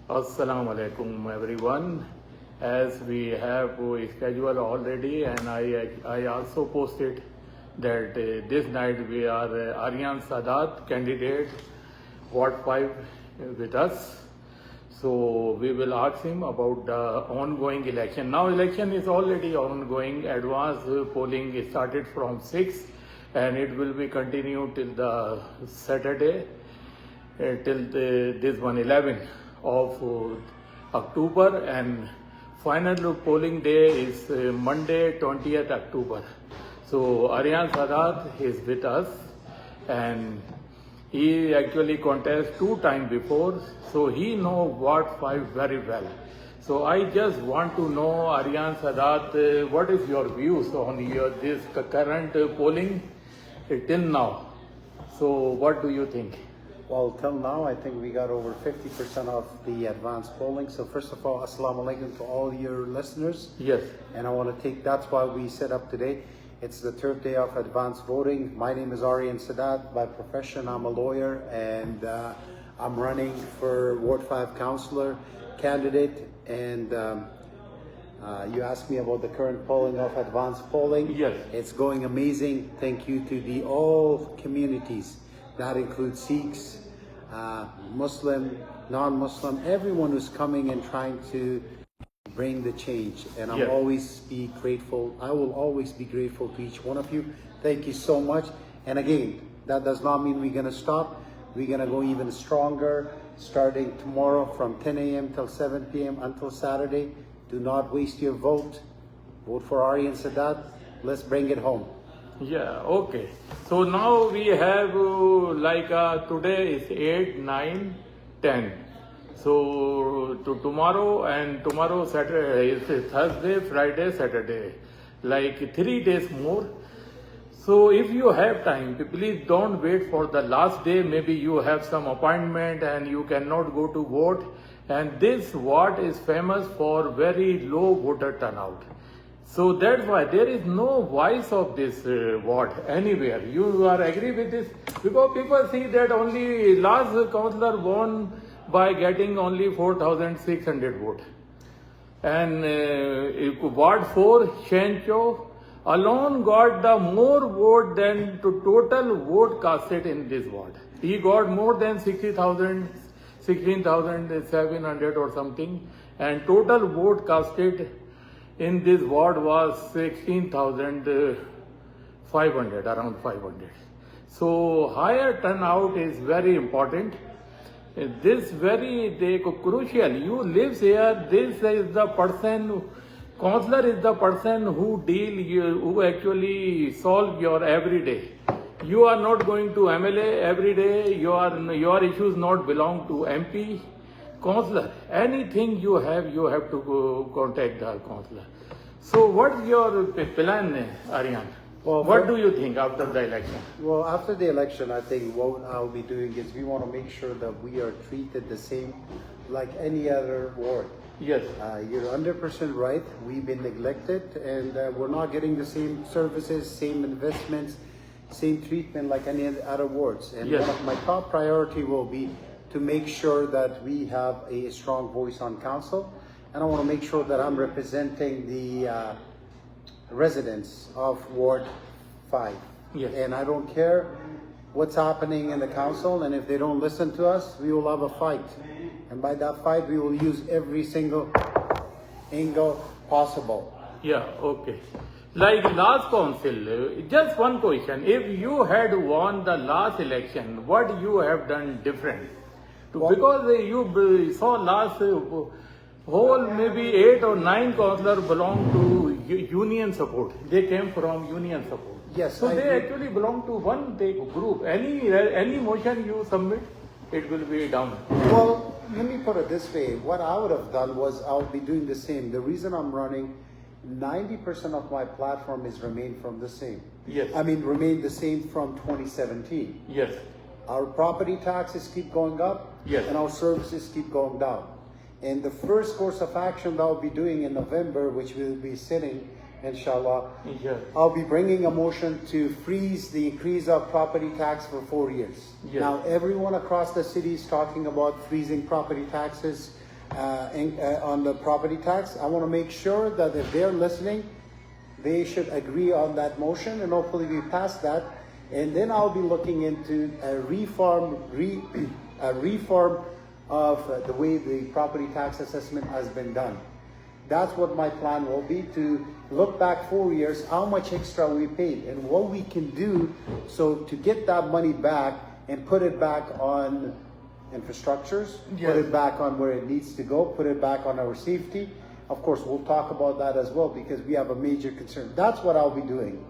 Assalamu alaikum everyone. As we have a schedule already, and I also posted that this night we are Aryan Sadaat candidate Ward 5 with us. So we will ask him about the ongoing election. Now election is already ongoing. Advanced polling started from 6 and it will be continued till the Saturday, till this one 11 of October, and final polling day is Monday 20th October. So Aryan Sadaat is with us and he actually contested 2 times before, so he knows Ward 5 very well. So I just want to know, Aryan Sadaat, what is your views on this current polling till now? So what do you think? Well, till now, I think we got over 50% of the advanced polling. So first of all, assalamu alaikum to all your listeners. Yes. And I want to that's why we set up today. It's the 3rd day of advanced voting. My name is Aryan Sadaat. By profession, I'm a lawyer, and I'm running for Ward 5 councillor candidate. And you asked me about the current polling of advanced polling. Yes. It's going amazing. Thank you to the all communities. That includes Sikhs, Muslim, non-Muslim, everyone who's coming and trying to bring the change. And I'll always be grateful. I will always be grateful to each one of you. Thank you so much. And again, that does not mean we're going to stop. We're going to go even stronger starting tomorrow from 10 a.m. till 7 p.m. until Saturday. Do not waste your vote. Vote for Aryan Sadaat. Let's bring it home. Yeah, okay. So now we have today is 8, 9, 10. So tomorrow Saturday is Thursday, Friday, Saturday. Like 3 days more. So if you have time, please don't wait for the last day. Maybe you have some appointment and you cannot go to vote. And this ward is famous for very low voter turnout. So that's why there is no voice of this ward anywhere. You are agree with this? Because people see that only last councillor won by getting only 4,600 votes. And Ward 4, Shencho, alone got the more vote than to total vote casted in this ward. He got more than 16,700 or something, and total vote casted in this ward was 16,500, around 500. So higher turnout is very important. This very crucial. You live here. This is the person. Councillor is the person who who actually solve your everyday. You are not going to MLA every day. Your issues not belong to MP. Councillor, anything you have to go contact the councillor. So what's your plan, Aryan? Well, what do you think after the election? Well, after the election, I think what I'll be doing is we want to make sure that we are treated the same like any other ward. Yes. You're 100% right. We've been neglected and we're not getting the same services, same investments, same treatment like any other wards. And one of my top priority will be to make sure that we have a strong voice on council. And I want to make sure that I'm representing the residents of Ward 5. Yes. And I don't care what's happening in the council, and if they don't listen to us, we will have a fight. And by that fight, we will use every single angle possible. Yeah, okay. Like last council, just one question. If you had won the last election, what you have done different? Because you saw last whole maybe 8 or 9 councillors belong to union support. They came from union support. Yes. So they actually belong to one group. Any motion you submit, it will be down. Well, let me put it this way. What I would have done was I would be doing the same. The reason I'm running, 90% of my platform is remained from the same. Yes. I mean, remained the same from 2017. Yes. Our property taxes keep going up. Yes. And our services keep going down. And the first course of action that I'll be doing in November, which we'll be sitting, inshallah, I'll be bringing a motion to freeze the increase of property tax for 4 years. Now, everyone across the city is talking about freezing property taxes on the property tax. I want to make sure that if they're listening, they should agree on that motion, and hopefully we pass that. And then I'll be looking into a reform of the way the property tax assessment has been done. That's what my plan will be, to look back 4 years, how much extra we paid and what we can do so to get that money back and put it back on infrastructures, put it back on where it needs to go, put it back on our safety. Of course, we'll talk about that as well because we have a major concern. That's what I'll be doing.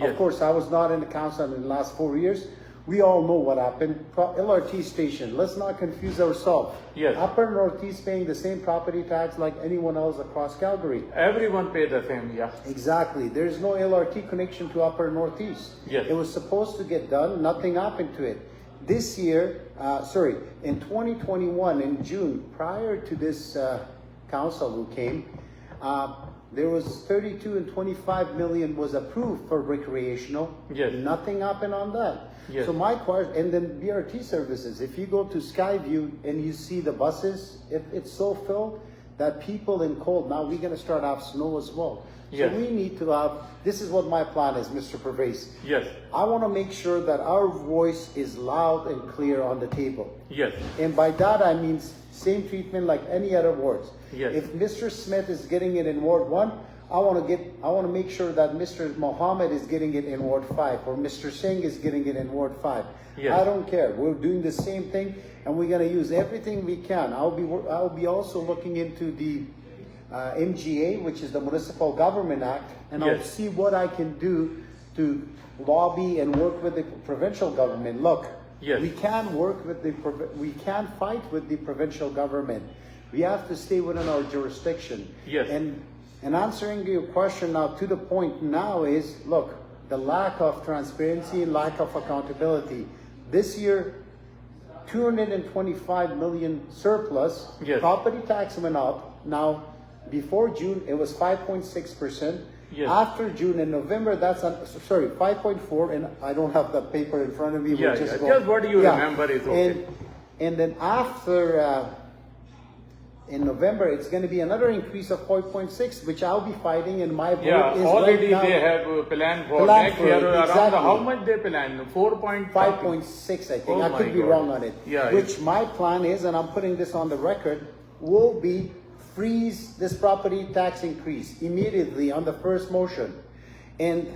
Of course, I was not in the council in the last 4 years. We all know what happened. LRT station, let's not confuse ourselves. Upper Northeast paying the same property tax like anyone else across Calgary. Everyone pay the same, Exactly. There's no LRT connection to Upper Northeast. It was supposed to get done. Nothing happened to it. This year, in 2021, in June, prior to this council who came, there was 32 and 25 million was approved for recreational. Nothing happened on that. So my question, and then BRT services, if you go to Skyview and you see the buses, it's so filled that people in cold, now we're going to start off snow as well. So we need to have, this is what my plan is, Mr. Pervez. I want to make sure that our voice is loud and clear on the table. And by that I mean same treatment like any other wards. If Mr. Smith is getting it in Ward 1, I want to make sure that Mr. Mohammed is getting it in Ward 5 or Mr. Singh is getting it in Ward 5. I don't care. We're doing the same thing and we're going to use everything we can. I'll be also looking into the MGA, which is the Municipal Government Act, and I'll see what I can do to lobby and work with the provincial government. Look, we can't work with we can't fight with the provincial government. We have to stay within our jurisdiction. And answering your question now to the point now is, look, the lack of transparency and lack of accountability. This year, 225 million surplus. Property tax went up. Now, before June, it was 5.6%. After June and November, that's 5.4. And I don't have the paper in front of me. Just what do you remember is okay. And then after in November, it's going to be another increase of 4.6, which I'll be fighting. And my vote is already right now, they have a plan for next year. Around how much they plan? 5.6, I think. I could be wrong on it. Which my plan is, and I'm putting this on the record, will be freeze this property tax increase immediately on the first motion. And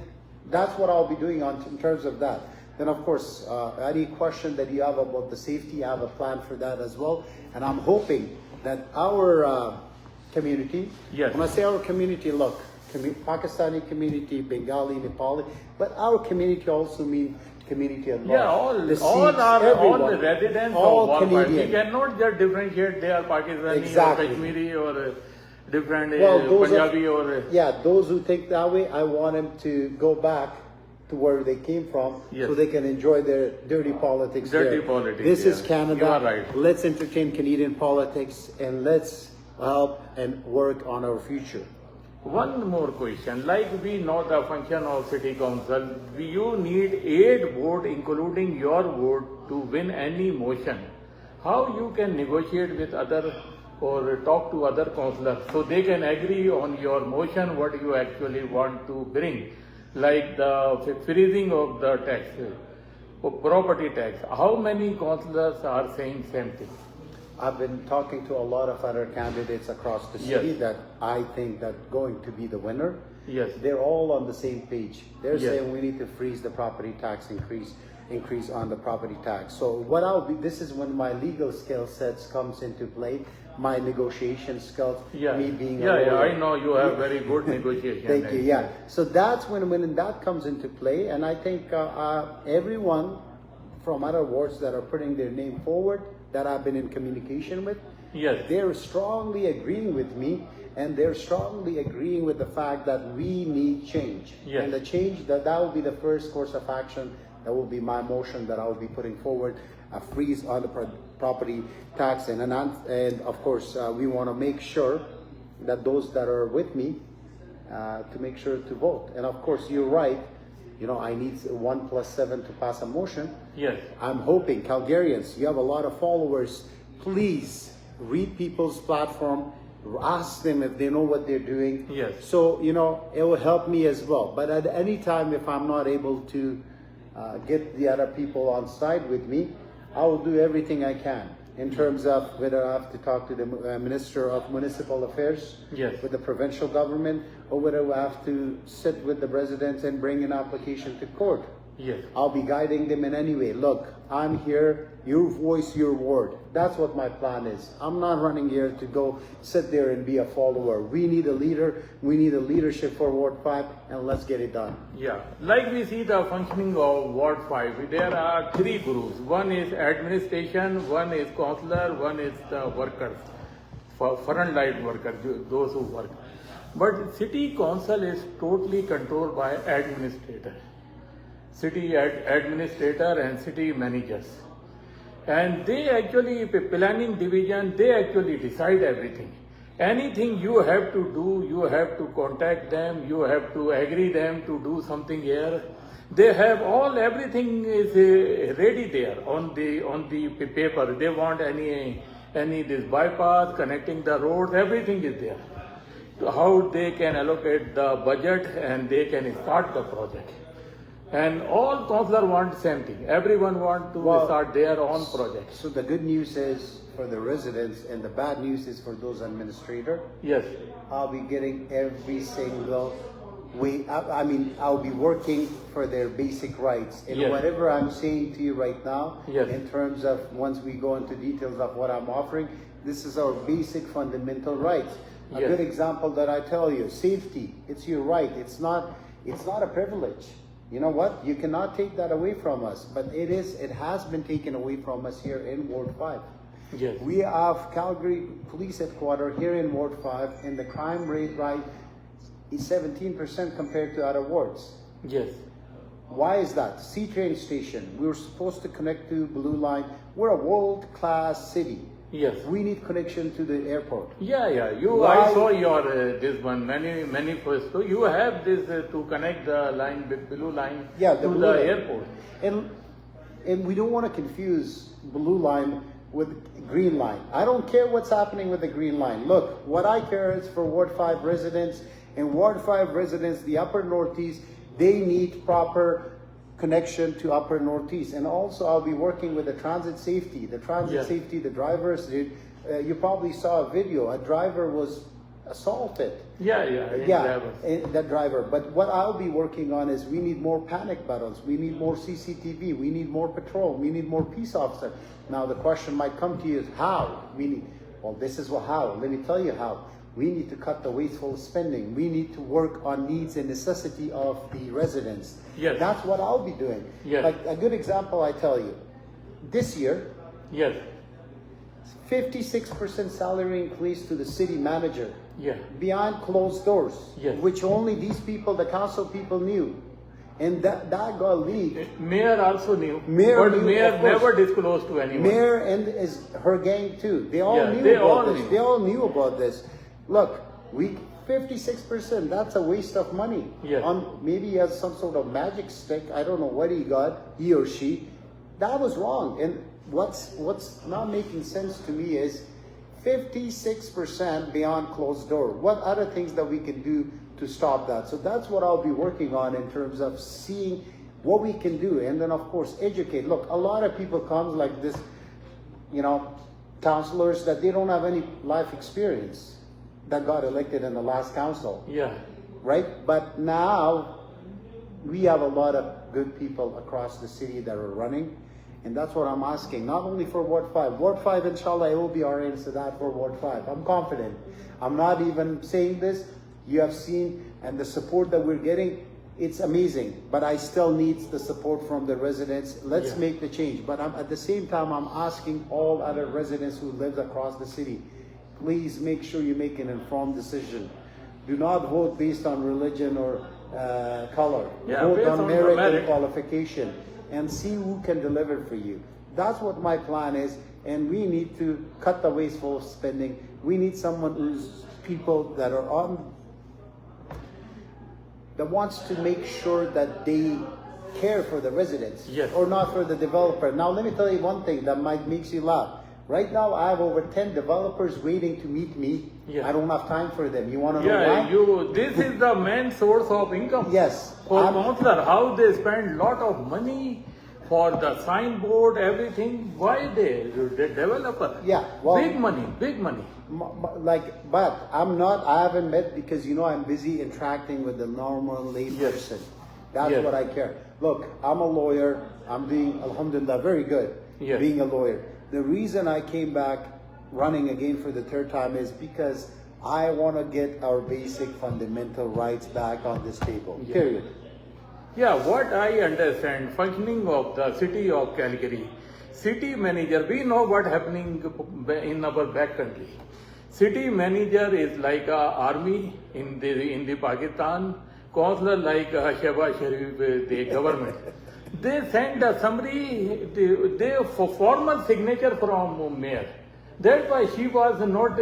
that's what I'll be doing in terms of that. Then, of course, any question that you have about the safety, I have a plan for that as well. And I'm hoping that our community, when I say our community, look, Pakistani community, Bengali, Nepali, but our community also means community at large. All the residents all of one Canadian. We cannot just differentiate they are Pakistani or Kashmiri or different Punjabi or... those who think that way, I want them to go back to where they came from so they can enjoy their dirty politics. This is Canada. You are right. Let's entertain Canadian politics and let's help and work on our future. One more question. Like we know the function of city council, you need 8 votes, including your vote, to win any motion. How you can negotiate with other or talk to other councillors so they can agree on your motion, what you actually want to bring? Like the freezing of the tax, property tax. How many councillors are saying same thing? I've been talking to a lot of other candidates across the city that I think that going to be the winner. They're all on the same page. They're saying we need to freeze the property tax increase on the property tax. So what this is when my legal skill sets comes into play, my negotiation skills, me being a lawyer. I know you have very good negotiation. Thank you. So that's when that comes into play, and I think everyone from other wards that are putting their name forward, that I've been in communication with, they're strongly agreeing with me, and they're strongly agreeing with the fact that we need change. And the change, that will be the first course of action. That will be my motion that I will be putting forward, a freeze on the property tax. And of course, we want to make sure that those that are with me, to make sure to vote. And of course, you're right. You know, I need 1 + 7 to pass a motion. I'm hoping, Calgarians, you have a lot of followers. Please read people's platform, ask them if they know what they're doing. Yes. So, you know, it will help me as well. But at any time, if I'm not able to get the other people on side with me, I will do everything I can in terms of whether I have to talk to the Minister of Municipal Affairs, Yes. with the provincial government, or whether I have to sit with the residents and bring an application to court. Yes. I'll be guiding them in any way. Look, I'm here, your voice, your word. That's what my plan is. I'm not running here to go sit there and be a follower. We need a leader, we need a leadership for Ward 5, and let's get it done. Yeah, like we see the functioning of Ward 5, there are three groups. One is administration, one is councillor, one is the workers, front line workers, those who work. But city council is totally controlled by administrator. City administrator and city managers. And they actually, planning division, they actually decide everything. Anything you have to do, you have to contact them, you have to agree them to do something here. They have everything is ready there on the paper. They want any this bypass, connecting the roads, everything is there. How they can allocate the budget and they can start the project. And all councillors want the same thing. Everyone wants to start their own project. So the good news is for the residents and the bad news is for those administrators. Yes. I'll be getting every single way. I mean, I'll be working for their basic rights. And Yes. whatever I'm saying to you right now, Yes. in terms of once we go into details of what I'm offering, this is our basic fundamental rights. A Yes. good example that I tell you, safety. It's your right. It's not a privilege. You know what? You cannot take that away from us, but it has been taken away from us here in Ward 5. Yes. We have Calgary Police Headquarters here in Ward 5, and the crime rate is 17% compared to other wards. Yes. Why is that? C-train station. We were supposed to connect to Blue Line. We're a world-class city. Yes. We need connection to the airport. Yeah. Why- I saw your this one many first. So you have this to connect the line with Blue Line Yeah, to Blue the Line. airport. And we don't want to confuse Blue Line with Green Line. I don't care what's happening with the Green Line. Look, what I care is for Ward 5 residents, and Ward 5 residents, the Upper Northeast, they need proper connection to Upper Northeast. And also I'll be working with the transit safety. The transit Yeah. safety, the drivers, you probably saw a video. A driver was assaulted. Yeah. That driver. But what I'll be working on is we need more panic buttons. We need more CCTV. We need more patrol. We need more peace officers. Now the question might come to you is how? This is how. Let me tell you how. We need to cut the wasteful spending. We need to work on needs and necessity of the residents. Yes. That's what I'll be doing. Yes. Like a good example, I tell you. This year, Yes. 56% salary increase to the city manager. Yeah. Beyond closed doors. Yes. Which only these people, the council people knew. And that got leaked. Mayor also knew. Mayor but knew, mayor of course. never disclosed to anyone. Mayor and her gang too. They all knew they about all this. knew. They all knew about this. Look, 56%, that's a waste of money. Yes. Maybe he has some sort of magic stick. I don't know what he got, he or she. That was wrong. And what's not making sense to me is 56% beyond closed door. What other things that we can do to stop that? So that's what I'll be working on in terms of seeing what we can do. And then of course, educate. Look, a lot of people come like this, councillors that they don't have any life experience that got elected in the last council. Yeah. Right? But now we have a lot of good people across the city that are running. And that's what I'm asking, not only for Ward 5. Ward 5, inshallah, it will be Aryan Sadaat for Ward 5. I'm confident. I'm not even saying this. You have seen, and the support that we're getting, it's amazing. But I still need the support from the residents. Let's make the change. But at the same time, I'm asking all other residents who live across the city, please make sure you make an informed decision. Do not vote based on religion or color. Vote on merit and qualification, and see who can deliver for you. That's what my plan is, and we need to cut the wasteful spending. We need someone who's people that are that wants to make sure that they care for the residents, Yes. or not for the developer. Now let me tell you one thing that might makes you laugh. Right now, I have over 10 developers waiting to meet me. Yeah. I don't have time for them. You want to know Yeah, why? this is the main source of income. Yes. For councillor, how they spend lot of money for the signboard, everything. Why the developer? Yeah, well- big money, big money. But I haven't met because, I'm busy interacting with the normal lay person. That's Yes. what I care. Look, I'm a lawyer. I'm doing, alhamdulillah, very good Yes. being a lawyer. The reason I came back running again for the third time is because I want to get our basic fundamental rights back on this table, period. Yeah, what I understand, functioning of the city of Calgary, city manager, we know what happening in our back country. City manager is like a army in the Pakistan, councillor like Shehbaz Sharif, the government. They send a summary, they for formal signature from mayor. That's why she was not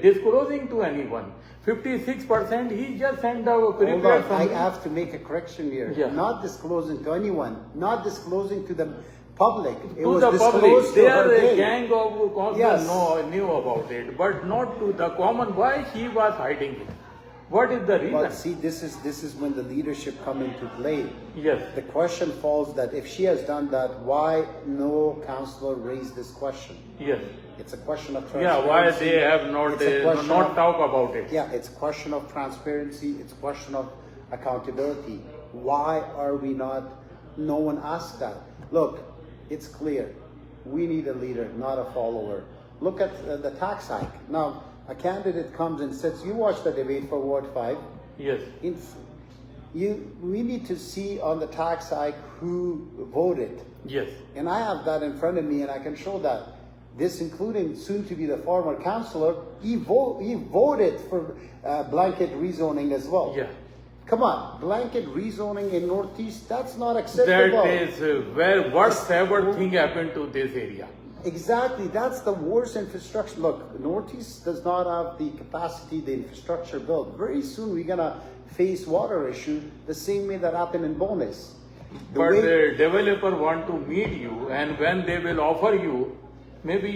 disclosing to anyone. 56%, he just sent a Hold prepared on, I summary. have to make a correction here. Yeah. Not disclosing to anyone, not disclosing to the public. It To was the disclosed public, to they her are a day. gang of councillors Yes. knew about it, but not to the common. Why she was hiding it? What is the reason? But see, this is when the leadership come into play. Yes. The question falls that if she has done that, why no councillor raised this question? Yes. It's a question of Yeah, transparency. why they have not It's a question not of- talk about it? Yeah, it's a question of transparency. It's a question of accountability. Why are we not? No one asked that. Look, it's clear. We need a leader, not a follower. Look at the tax hike. Now, a candidate comes and says, you watch the debate for Ward 5. Yes. We need to see on the tax hike who voted. Yes. And I have that in front of me and I can show that. This including soon to be the former councillor, he voted for blanket rezoning as well. Yeah. Come on, blanket rezoning in Northeast, that's not acceptable. That is where worst ever thing happened to this area. Exactly, that's the worst infrastructure. Look, Northeast does not have the capacity, the infrastructure built. Very soon we're gonna face water issue the same way that happened in Bonus. But the developer want to meet you, and when they will offer you, maybe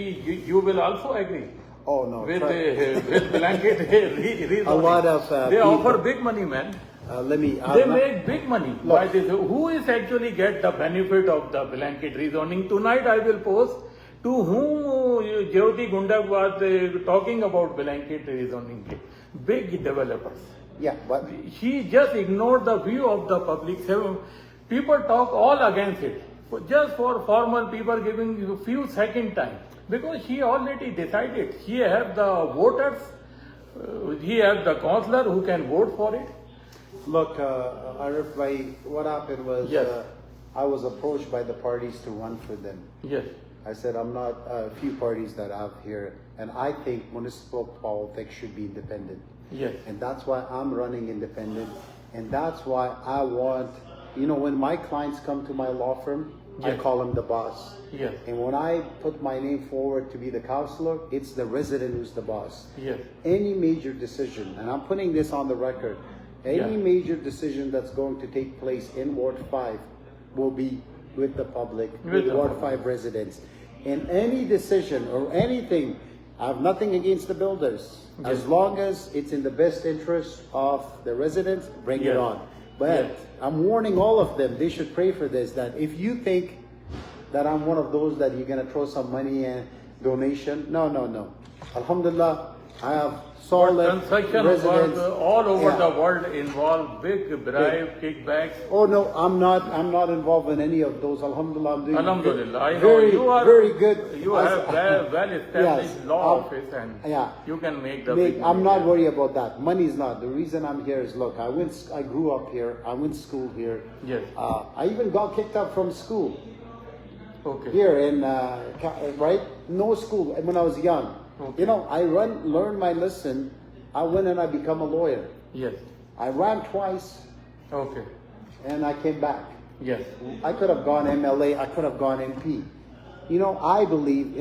you will also agree. Oh no, With blanket rezoning. A lot of they people- offer big money, man. They make big money. By this, who is actually get the benefit of the blanket rezoning? Tonight I will post to whom Jyoti Gundak was talking about blanket rezoning. Big developers. Yeah, but She just ignored the view of the public. So people talk all against it. Just for formal people giving you few second time. Because she already decided. She have the voters, he have the councillor who can vote for it. look, Arif bhai, what happened was Yes. I was approached by the parties to run for them. Yes. I said I'm not a few parties that I have here, and I think municipal politics should be independent. Yes. And that's why I'm running independent, and that's why I want, when my clients come to my law firm, I Yes. call them the boss. Yes. And when I put my name forward to be the councillor, it's the resident who's the boss. Yes. Any major decision, and I'm putting this on the record, any Yeah. major decision that's going to take place in Ward 5 will be with the public, with the Ward public. 5 residents. And any decision or anything, I have nothing against the builders. As Yes. long as it's in the best interest of the residents, bring it Yes. on. But Yes. I'm warning all of them, they should pray for this, that if you think that I'm one of those that you're going to throw some money and donation, no. Alhamdulillah, I have solid Construction residents. work all over Yeah. the world involve big bribe, kickbacks. Oh no, I'm not involved in any of those. Alhamdulillah, I'm doing Alhamdulillah, I know very, you are very good. You have well established Yes, law office and yeah. you can make the big I'm money. not worried about that. Money is not. The reason I'm here is, look, I grew up here. I went to school here. Yes. I even got kicked out from school Okay. here in, right? No school when I was young. Okay. I learned my lesson. I went and I become a lawyer. Yes. I ran twice Okay. and I came back. Yes. I could have gone MLA, I could have gone MP. I believe,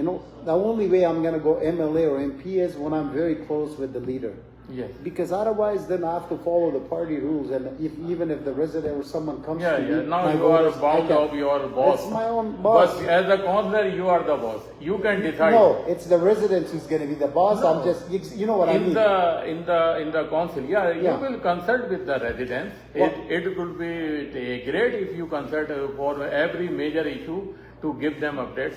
the only way I'm going to go MLA or MP is when I'm very close with the leader. Yes. Because otherwise, then I have to follow the party rules, and even if the resident or someone comes Yeah, to yeah. me, Now my you are voters, I bound can- of your boss. It's my own boss. But as a councillor, you are the boss. You can decide. No, it's the residents who's going to be the boss. No. I'm just, you know what I mean. In the council, yeah, you Yeah. will consult with the residents. What- It could be great if you consult for every major issue to give them updates.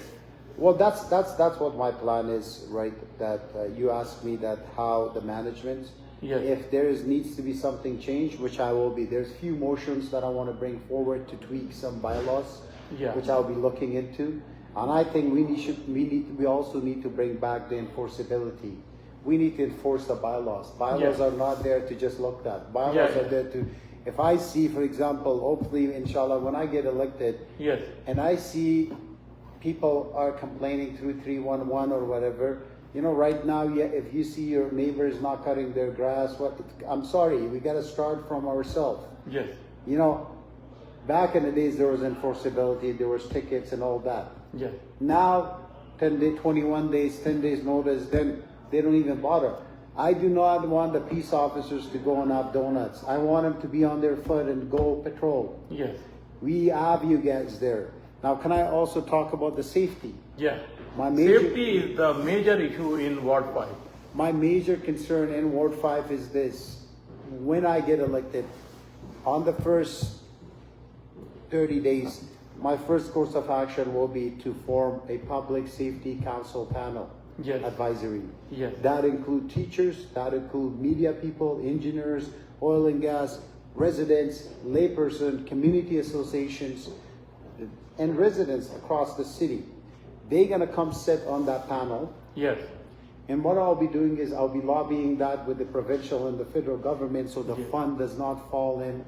Well, that's what my plan is, right? That you asked me that how the management. Yes. If there needs to be something changed, which I will be. There's few motions that I want to bring forward to tweak some bylaws, Yeah. which I'll be looking into. And I think we also need to bring back the enforceability. We need to enforce the bylaws. Bylaws Yeah. are not there to just look at. Bylaws Yeah. are there to. If I see, for example, hopefully, inshallah, when I get elected, Yes. and I see people are complaining through 311 or whatever, you know, right now, yeah, if you see your neighbors not cutting their grass, I'm sorry, we got to start from ourselves. Yes. You know, back in the days, there was enforceability, there was tickets and all that. Yes. Now, 21 days, 10 days notice, then they don't even bother. I do not want the peace officers to go and have donuts. I want them to be on their foot and go patrol. Yes. We have you guys there. Now, can I also talk about the safety? Yeah. My major- Safety is the major issue in Ward 5. My major concern in Ward 5 is this. When I get elected, on the first 30 days, my first course of action will be to form a public safety council panel. Yes. Advisory. Yes. That include teachers, that include media people, engineers, oil and gas, residents, layperson, community associations, and residents across the city. They're gonna come sit on that panel. Yes. And what I'll be doing is I'll be lobbying that with the provincial and the federal government so the Yes. fund does not fall in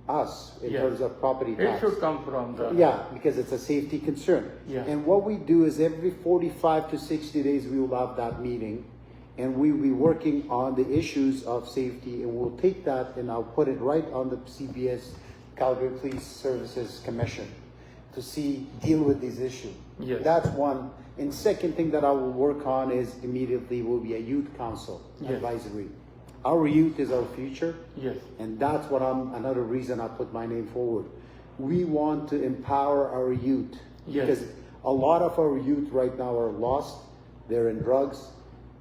us in Yes. terms of property It tax. should come from the. Yeah, because it's a safety concern. Yeah. And what we do is every 45 to 60 days we will have that meeting and we will be working on the issues of safety, and we'll take that and I'll put it right on the CPS, Calgary Police Services Commission, to deal with these issues. Yes. That's one. And second thing that I will work on is immediately will be a youth council Yes. advisory. Our youth is our future. Yes. And that's what another reason I put my name forward. We want to empower our youth. Yes. Because a lot of our youth right now are lost. They're in drugs,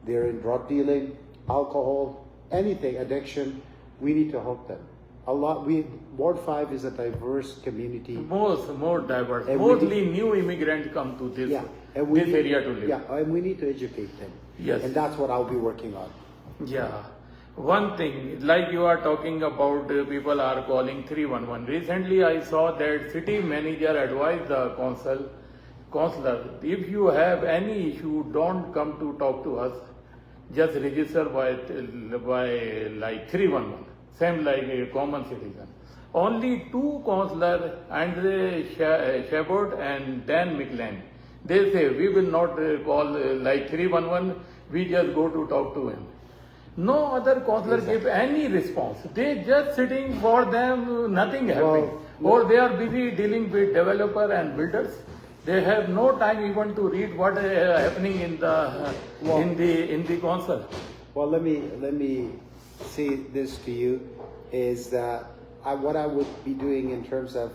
they're in drug dealing, alcohol, anything, addiction. We need to help them. Ward 5 is a diverse community. More diverse. And we Mostly new immigrants come to this, and we this need- area to live. Yeah, and we need to educate them. Yes. And that's what I'll be working on. Yeah. One thing, like you are talking about, people are calling 311. Recently, I saw that city manager advised the councillor, if you have any issue, don't come to talk to us. Just register by like 311. Same like a common citizen. Only two councillors, Andre Shepard and Dan McLean, they say we will not call like 311. We just go to talk to him. No other councillor give any response. They just sitting for them, nothing happening. Or they are busy dealing with developer and builders. They have no time even to read what is happening in the council. Well, let me say this to you is that what I would be doing in terms of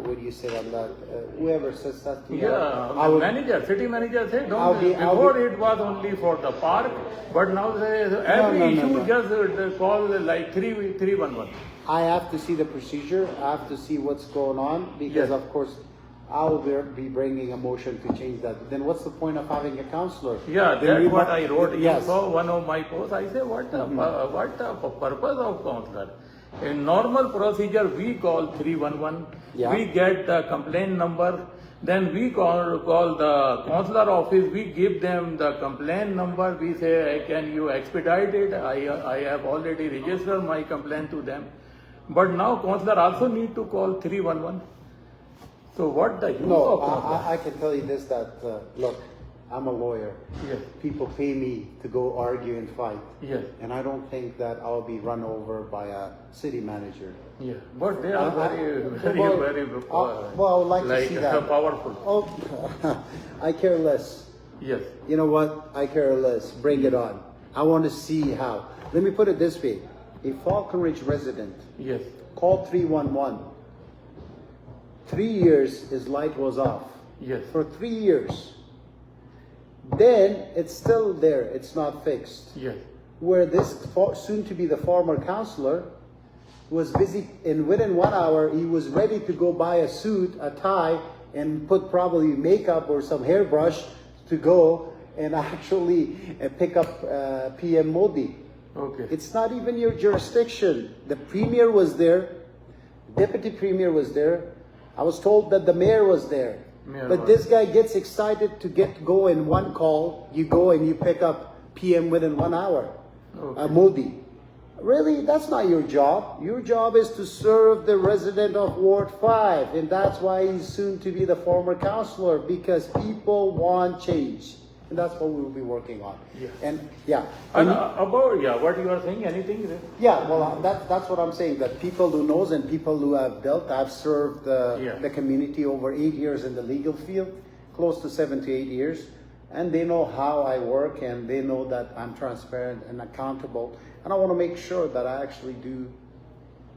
what you said on that, whoever says that to you, Yeah, city manager said, I'll don't. be- Before it was only for the park, but now every issue just call like 311. I have to see the procedure. I have to see what's going on because, Yes. of course, I will be bringing a motion to change that. Then what's the point of having a counselor? Yeah, Then that's we what might- I wrote. Yes. You saw one of my posts. I say, what the purpose of counselor? In normal procedure, we call 311. Yeah. We get the complaint number. Then we call the consular office. We give them the complaint number. We say, can you expedite it? I have already registered my complaint to them. But now consular also need to call 311. So what the use No, of consular? I can tell you this, that, look, I'm a lawyer. Yes. People pay me to go argue and fight. Yes. And I don't think that I'll be run over by a city manager. Yeah, but they are very well, I would like to see that. powerful. Oh, I care less. Yes. You know what? I care less. Bring it on. I want to see how. Let me put it this way. A Falcon Ridge resident Yes. called 311. 3 years his light was off. Yes. For 3 years. Then it's still there. It's not fixed. Yes. Where this soon to be the former councillor was busy, and within 1 hour he was ready to go buy a suit, a tie, and put probably makeup or some hairbrush to go and actually pick up PM Modi. Okay. It's not even your jurisdiction. The premier was there, deputy premier was there. I was told that the mayor was there. But this guy gets excited to go in one call. You go and you pick up PM within 1 hour. Okay. Modi. Really, that's not your job. Your job is to serve the resident of Ward 5. And that's why he's soon to be the former councillor, because people want change. And that's what we will be working on. Yeah. And yeah. And about, what you are saying, anything? Yeah, well, that's what I'm saying, that people who knows and people who have dealt, I've served the community over 8 years in the legal field, close to 7 to 8 years, and they know how I work, and they know that I'm transparent and accountable, and I want to make sure that I actually do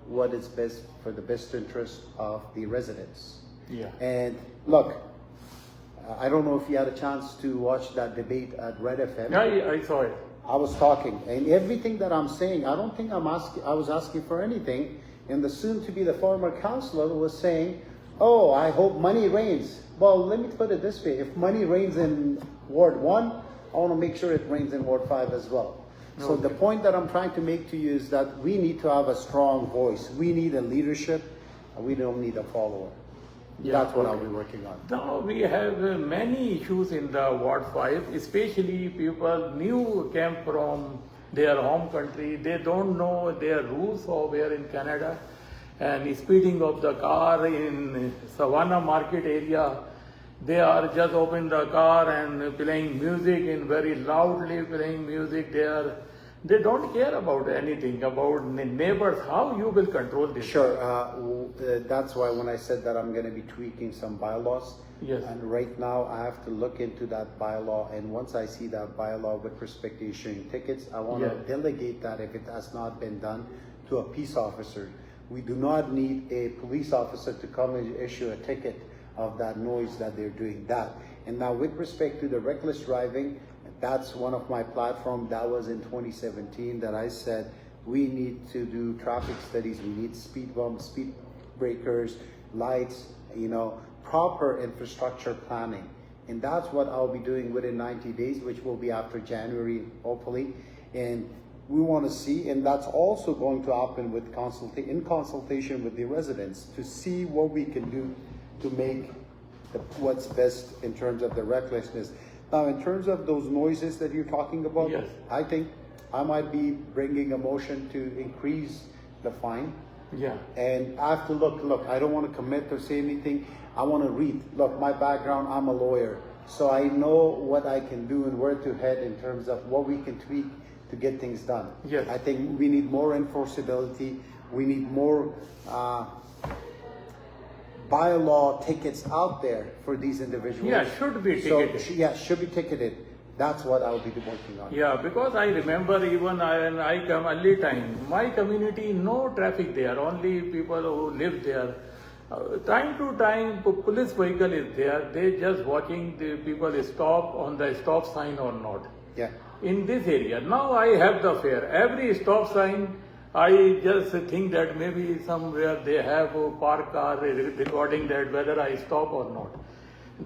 what is best for the best interest of the residents. Yeah. And look, I don't know if you had a chance to watch that debate at Red FM. Yeah, I saw it. I was talking, and everything that I'm saying, I don't think I was asking for anything. And the soon-to-be the former councillor was saying, "Oh, I hope money reigns." Well, let me put it this way: if money reigns in Ward 1, I want to make sure it reigns in Ward 5 as well. Okay. So the point that I'm trying to make to you is that we need to have a strong voice. We need a leadership, and we don't need a follower. Yeah, that's what I'll be working on. Now we have many issues in the Ward 5, especially people new came from their home country. They don't know their rules over here in Canada, and speeding of the car in Savannah Market area. They are just open the car and playing music and very loudly playing music there. They don't care about anything, about neighbors. How you will control this? Sure. That's why when I said that I'm going to be tweaking some bylaws. Yes. And right now I have to look into that bylaw. And once I see that bylaw with respect to issuing tickets, I want to delegate that, if it has not been done, to a peace officer. We do not need a police officer to come and issue a ticket of that noise that they're doing that. And now with respect to the reckless driving, that's one of my platforms. That was in 2017 that I said we need to do traffic studies. We need speed bumps, speed breakers, lights, proper infrastructure planning. And that's what I'll be doing within 90 days, which will be after January, hopefully. And we want to see, and that's also going to happen with in consultation with the residents, to see what we can do to make what's best in terms of the recklessness. Now, in terms of those noises that you're talking about, yes. I think I might be bringing a motion to increase the fine. Yeah. And I have to look, I don't want to commit or say anything. I want to read. Look, my background, I'm a lawyer. So I know what I can do and where to head in terms of what we can tweak to get things done. Yes. I think we need more enforceability. We need more bylaw tickets out there for these individuals. Yeah, should be ticketed. So, should be ticketed. That's what I'll be working on. Yeah, because I remember even when I come early time, my community, no traffic there, only people who live there. Time to time, police vehicle is there. They just watching the people stop on the stop sign or not. Yeah. In this area, now I have the fear. Every stop sign, I just think that maybe somewhere they have a park car recording that whether I stop or not.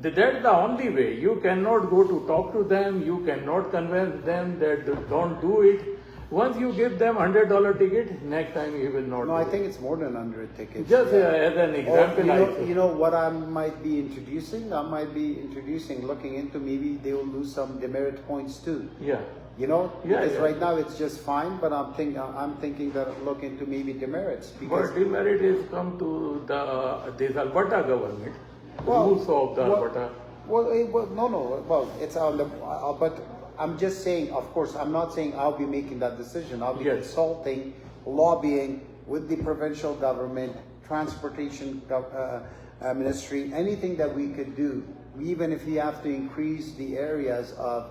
That's the only way. You cannot go to talk to them. You cannot convince them that don't do it. Once you give them $100 ticket, next time you will not. No, I think it's more than 100 tickets. Just as an example. You know what I might be introducing? I might be introducing, looking into, maybe they will lose some demerit points too. Yeah. Because right now it's just fine, but I'm thinking that look into maybe demerits. But demerit is come to this Alberta government. Rules of the Alberta. Well, it's on the, but I'm just saying, of course, I'm not saying I'll be making that decision. I'll be consulting, lobbying with the provincial government, transportation ministry, anything that we could do, even if we have to increase the areas of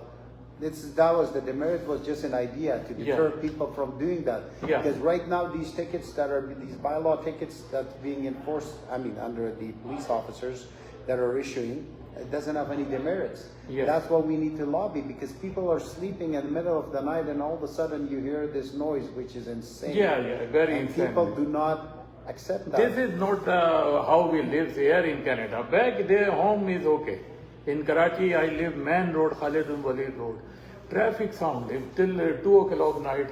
That was the demerit, was just an idea to deter people from doing that. Yeah. Because right now these tickets that are, these bylaw tickets that's being enforced, I mean under the police officers that are issuing, it doesn't have any demerits. Yes. That's what we need to lobby, because people are sleeping in the middle of the night and all of a sudden you hear this noise, which is insane. Yeah, very and insane. people do not accept that. This is not how we live here in Canada. Back there, home is okay. In Karachi, I live Man Road, Khalid bin Walid Road. Traffic sound till 2 o'clock night,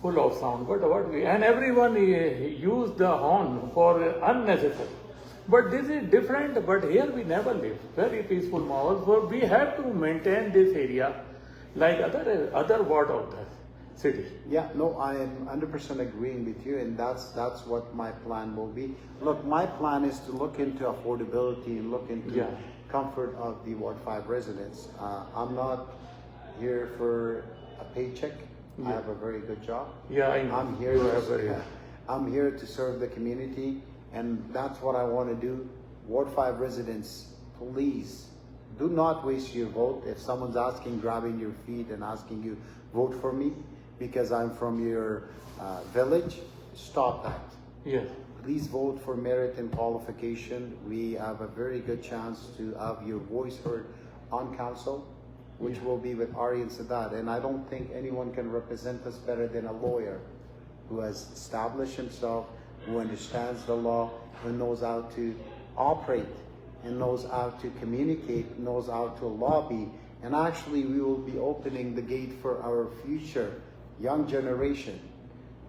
full of sound. But what we, and everyone use the horn for unnecessary. But this is different. But here we never live. Very peaceful marvel. So we have to maintain this area like other ward of the city. Yeah, no, I am 100% agreeing with you, and that's what my plan will be. Look, my plan is to look into affordability and look into comfort of the Ward 5 residents. I'm not here for a paycheck. I have a very good job. Yeah, I know. I'm here to serve the community, and that's what I want to do. Ward 5 residents, please do not waste your vote. If someone's grabbing your feet and asking you, vote for me because I'm from your village, stop that. Yes. Please vote for merit and qualification. We have a very good chance to have your voice heard on council, which will be with Aryan Sadaat. And I don't think anyone can represent us better than a lawyer who has established himself, who understands the law, who knows how to operate and knows how to communicate, knows how to lobby. And actually, we will be opening the gate for our future young generation.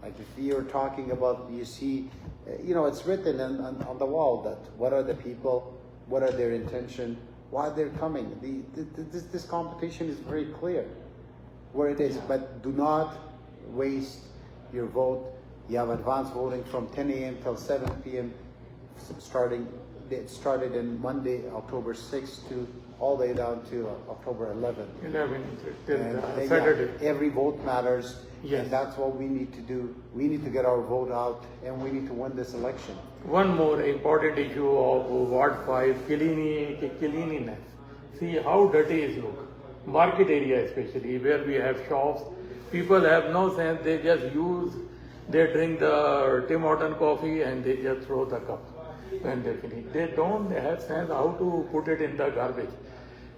Like if you're talking about, you see, it's written on the wall that what are the people, what are their intention, why they're coming. This competition is very clear where it is, but do not waste your vote. You have advanced voting from 10 a.m. till 7 p.m. It started in Monday, October 6th to all the way down to October 11th. 11 till Saturday. Every vote matters. Yes. And that's what we need to do. We need to get our vote out, and we need to win this election. One more important issue of Ward 5, cleanliness. See how dirty it looks. Market area especially, where we have shops. People have no sense. They drink the Tim Horton coffee and they just throw the cup when they finish. They don't have sense how to put it in the garbage.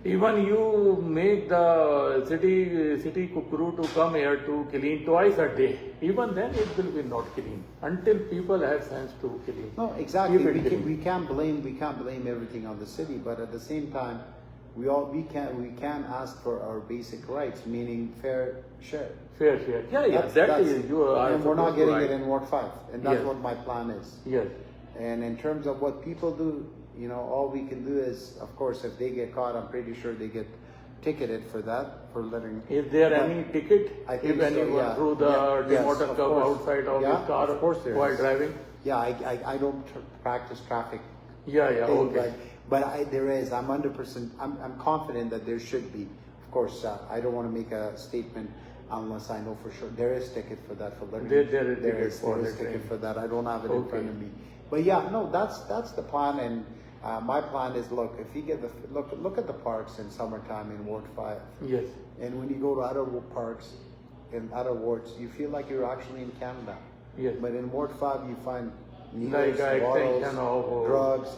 Even you make the city crew to come here to clean twice a day. Even then it will be not clean until people have sense to clean. No, exactly. We can't blame everything on the city, but at the same time, we can ask for our basic rights, meaning fair share. Fair share. And we're not getting it in Ward 5, and that's what my plan is. Yes. And in terms of what people do, all we can do is, of course, if they get caught, I'm pretty sure they get ticketed for that, for letting. Is there any ticket? I think if anyone threw the Tim Horton cup outside of his car of course there while is. driving? Yeah, I don't practice traffic. Okay. But there is. I'm 100%. I'm confident that there should be. Of course, I don't want to make a statement unless I know for sure. There is ticket for that for letting. There is ticket for that. I don't have it in front of me. But yeah, no, that's the plan. And my plan is, look, if you get look at the parks in summertime in Ward 5. Yes. And when you go to other parks in other wards, you feel like you're actually in Canada. Yes. But in Ward 5, you find needles, bottles, drugs.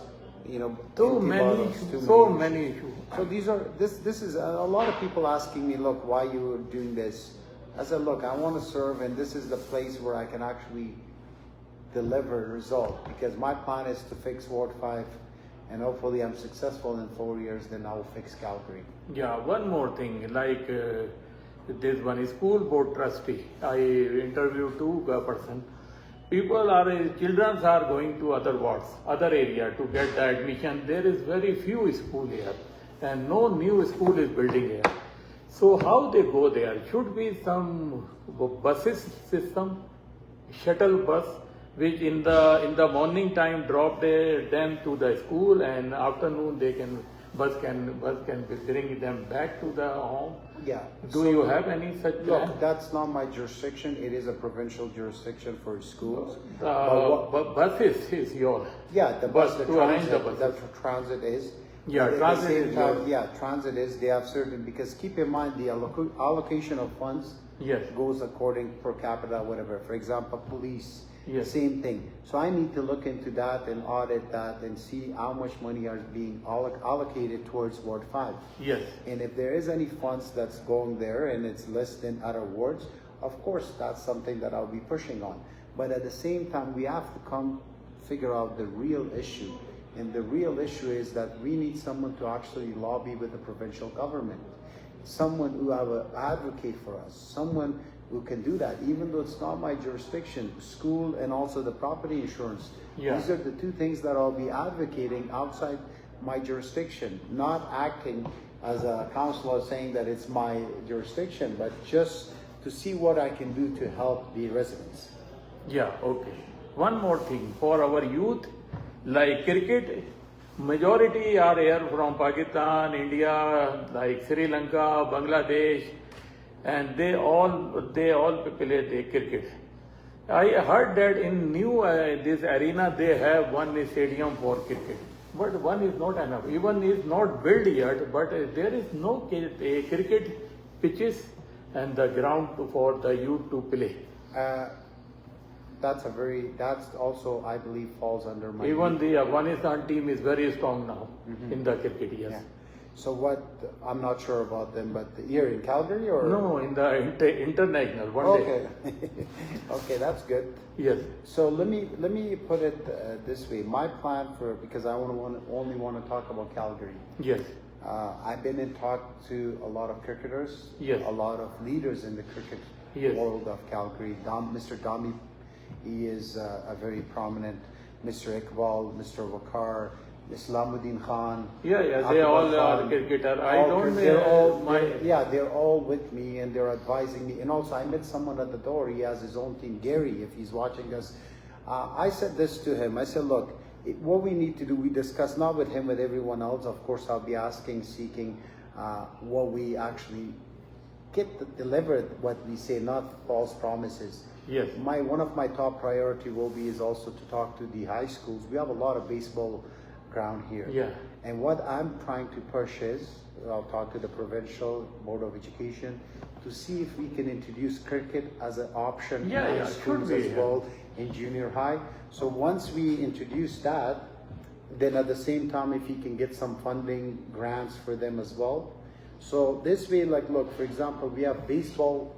Too many issues. So this is a lot of people asking me, look, why you are doing this? I said, look, I want to serve, and this is the place where I can actually deliver result, because my plan is to fix Ward 5, and hopefully I'm successful in 4 years, then I will fix Calgary. Yeah, one more thing, like this one school board trustee. I interviewed two person. Children are going to other wards, other area to get the admission. There is very few school here, and no new school is building here. So how they go there? Should be some buses system, shuttle bus, which in the morning time drop them to the school, and afternoon bus can bring them back to the home. Yeah. Do you have any such plan? Look, that's not my jurisdiction. It is a provincial jurisdiction for schools. Buses is yours. Yeah, the bus, the to arrange the transit is. Yeah, But at the transit same is time, good. yeah, transit is, they have certain, because keep in mind the allocation of funds Yes. goes according per capita, whatever. For example, police, Yes. same thing. So I need to look into that and audit that and see how much money are being allocated towards Ward 5. Yes. And if there is any funds that's going there and it's less than other wards, of course, that's something that I'll be pushing on. But at the same time, we have to figure out the real issue. And the real issue is that we need someone to actually lobby with the provincial government. Someone who will advocate for us, someone who can do that, even though it's not my jurisdiction, school and also the property insurance. Yeah. These are the two things that I'll be advocating outside my jurisdiction, not acting as a councillor saying that it's my jurisdiction, but just to see what I can do to help the residents. Yeah, okay. One more thing, for our youth, like cricket, majority are here from Pakistan, India, like Sri Lanka, Bangladesh, and they all play the cricket. I heard that in this arena they have one stadium for cricket, but one is not enough. Even is not built yet, but there is no cricket pitches and the ground for the youth to play. That's also, I believe, falls under my. Even the Afghanistan team is very strong now in the cricket, yes. Yeah. So I'm not sure about them, but here in Calgary or? No, in the international, one day. Okay. Okay, that's good. Yes. So let me put it this way. My plan because I only want to talk about Calgary. Yes. I've been in talk to a lot of cricketers, Yes. a lot of leaders in the cricket Yes. world of Calgary. Mr. Dami, he is a very prominent. Mr. Iqbal, Mr. Wakar, Islamuddin Khan. Yeah, they Akbar all are Khan, cricketer. They're all with me and they're advising me. And also, I met someone at the door. He has his own team, Gary, if he's watching us. I said this to him. I said, look, what we need to do, we discuss not with him, with everyone else. Of course, I'll be seeking what we actually delivered, what we say, not false promises. Yes. One of my top priority is also to talk to the high schools. We have a lot of baseball ground here. Yeah. And what I'm trying to push is, I'll talk to the Provincial Board of Education to see if we can introduce cricket as an option in high schools as well, in junior high. So once we introduce that, then at the same time, if he can get some funding grants for them as well. So this way, like, look, for example, we have baseball,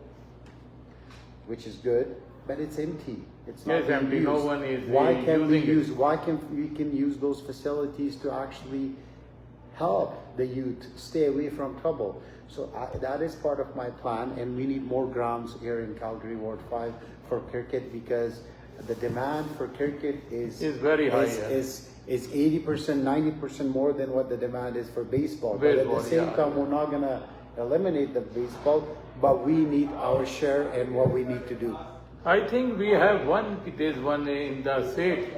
which is good, but it's empty. It's not being empty. used. No one is Why can we using it. Why can we use those facilities to actually help the youth stay away from trouble? So that is part of my plan, and we need more grounds here in Calgary Ward 5 for cricket, because the demand for cricket is very high. Is 80%, 90% more than what the demand is for baseball. But at the same time, we're not going to eliminate the baseball, but we need our share and what we need to do. I think we have there's one in the state.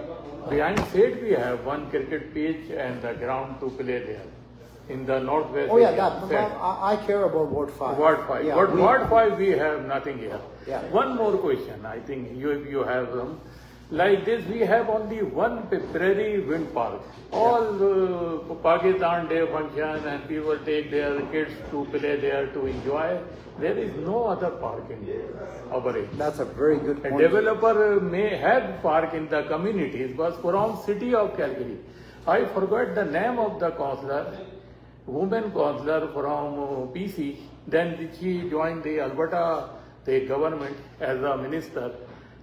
Behind state we have one cricket pitch and the ground to play there. In the northwest. Oh yeah, I care about Ward 5. Ward 5. Yeah, but Ward 5 we have nothing here. Yeah. One more question. I think you have them. Like this, we have only one Prairie Wind Park. All Pakistan Day function and people take their kids to play there to enjoy. There is no other park in our area. That's a very good point. A developer may have park in the communities, but from city of Calgary. I forgot the name of the councillor, woman councillor from PC. Then she joined the Alberta government as a minister.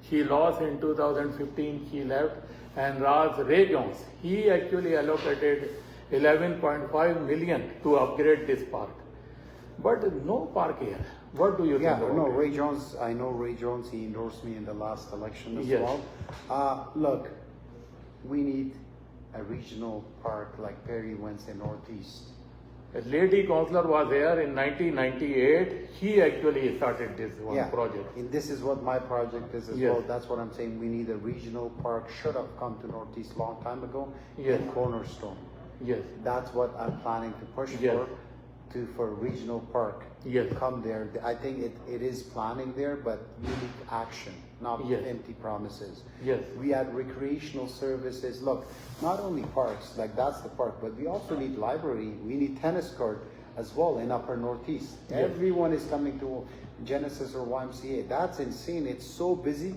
She lost in 2015, she left, and Ray Jones, he actually allocated 11.5 million to upgrade this park. But no park here. What do you think about it? Ray Jones, I know Ray Jones, he endorsed me in the last election as Yes. well. Look, we need a regional park like Perry Wednesday Northeast. A lady councillor was here in 1998. He actually started this project. And this is what my project is as well. That's what I'm saying. We need a regional park. Should have come to Northeast long time ago. Yes. In Cornerstone. Yes. That's what I'm planning to push for regional park. Yes. come there. I think it is planning there, but we need action, not Yes. empty promises. Yes. We had recreational services. Look, not only parks, like that's the park, but we also need library. We need tennis court as well in Upper Northeast. Yes. Everyone is coming to Genesis or YMCA. That's insane. It's so busy.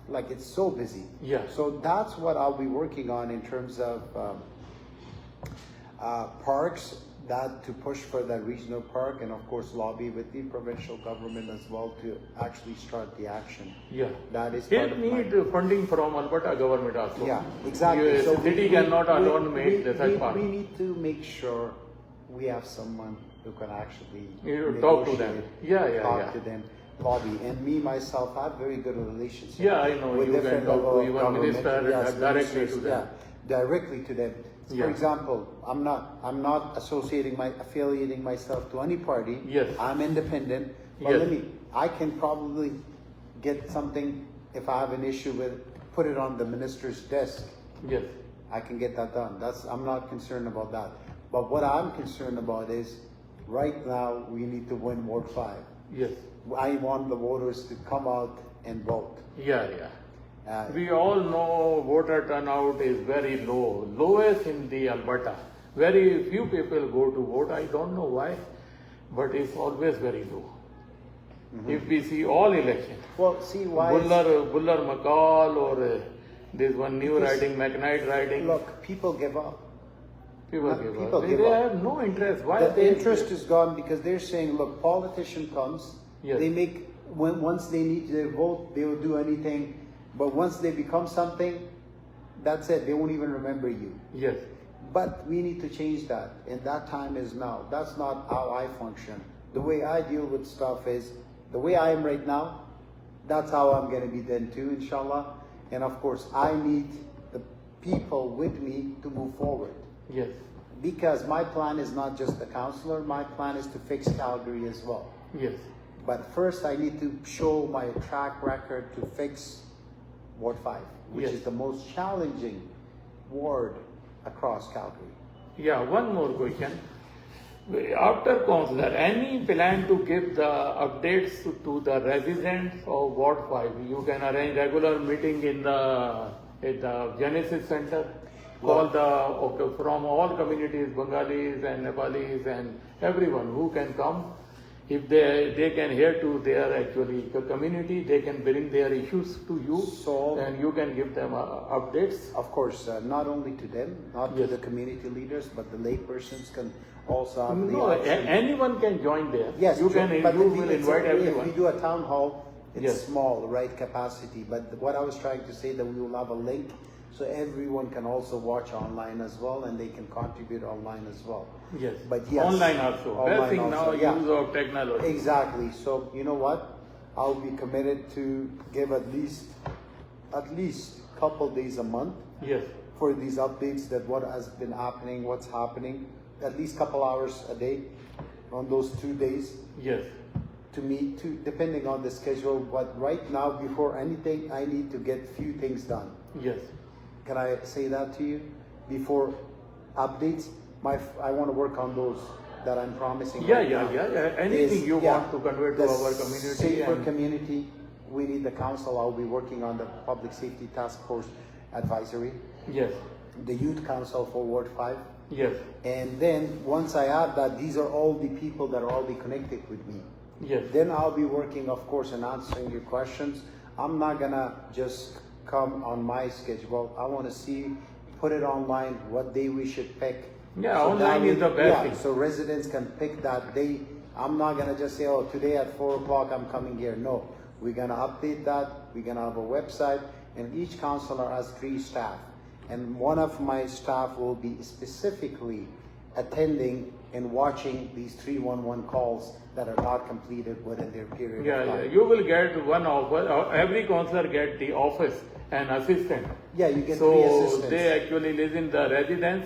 It's so busy. Yeah. So that's what I'll be working on in terms of parks, that to push for that regional park, and of course lobby with the provincial government as well to actually start the action. Yeah. That is part It of need funding from Alberta government also. Yeah, exactly. So city cannot alone make such park. We need to make sure we have someone who can actually You talk to them. negotiate, talk Yeah. to them, lobby. And me myself, I have very good relationship. Yeah, I know. with You can different talk level to of even government. minister Yes, directly ministers, to them. Yeah, directly to them. Yeah. For example, I'm not affiliating myself to any party. Yes. I'm independent. But Yes. I can probably get something if I have an issue with, put it on the minister's desk. Yes. I can get that done. I'm not concerned about that. But what I'm concerned about is, right now, we need to win Ward 5. Yes. I want the voters to come out and vote. Yeah. Uh, We all know voter turnout is very low, lowest in the Alberta. Very few people go to vote. I don't know why, but it's always very low. If we see all elections, Well, see why? Buller McCall or there's one new Because- riding, McKnight riding. Look, people give up. People give up. They give up. have no interest. Why The they interest is gone because they're saying, look, politician comes, Yes. they make, once they need their vote, they will do anything. But once they become something, that's it. They won't even remember you. Yes. But we need to change that, and that time is now. That's not how I function. The way I deal with stuff is, the way I am right now, that's how I'm going to be then too, inshallah. And of course, I need the people with me to move forward. Yes. Because my plan is not just the councillor, my plan is to fix Calgary as well. Yes. But first, I need to show my track record to fix Ward 5, which Yes. is the most challenging ward across Calgary. Yeah, one more question. After councillor, any plan to give the updates to the residents of Ward 5? You can arrange regular meeting in the Genesis Center. Call from all communities, Bengalis and Nepalis and everyone who can come. If they can hear to their actually community, they can bring their issues to you, So- and you can give them updates. Of course, not only to them, not Yes. to the community leaders, but the laypersons can also have the No, option. anyone can join there. Yes, you can. but You the will thing is, invite if everyone. we do a town hall, it's Yes. small, right capacity. But what I was trying to say, that we will have a link so everyone can also watch online as well, and they can contribute online as well. Yes. But yes, Online also. online Best thing also, now, yeah. use of technology. Exactly. So you know what? I'll be committed to give at least couple days a month Yes. for these updates, that what has been happening, what's happening, at least couple hours a day on those 2 days Yes. to meet, depending on the schedule. But right now, before anything, I need to get few things done. Yes. Can I say that to you? Before updates, I want to work on those that I'm promising. Yeah, right yeah, now. yeah. Anything you want to convey to The our community. safer and- community, we need the council. I'll be working on the Public Safety Task Force advisory, Yes. the Youth Council for Ward 5. Yes. And then once I have that, these are all the people that are already connected with me. Yes. Then I'll be working, of course, and answering your questions. I'm not gonna just come on my schedule. I want to see, put it online, what day we should pick. Yeah, So online that is the best yeah, thing. so residents can pick that day. I'm not gonna just say, oh, today at 4 o'clock I'm coming here. No, we're gonna update that. We're gonna have a website, and each councillor has 3 staff. And one of my staff will be specifically attending and watching these 311 calls that are not completed within their period Yeah, of yeah. time. You will get one offer. Every councillor get the office and assistant. Yeah, you get So 3 assistants. they actually live in the residence.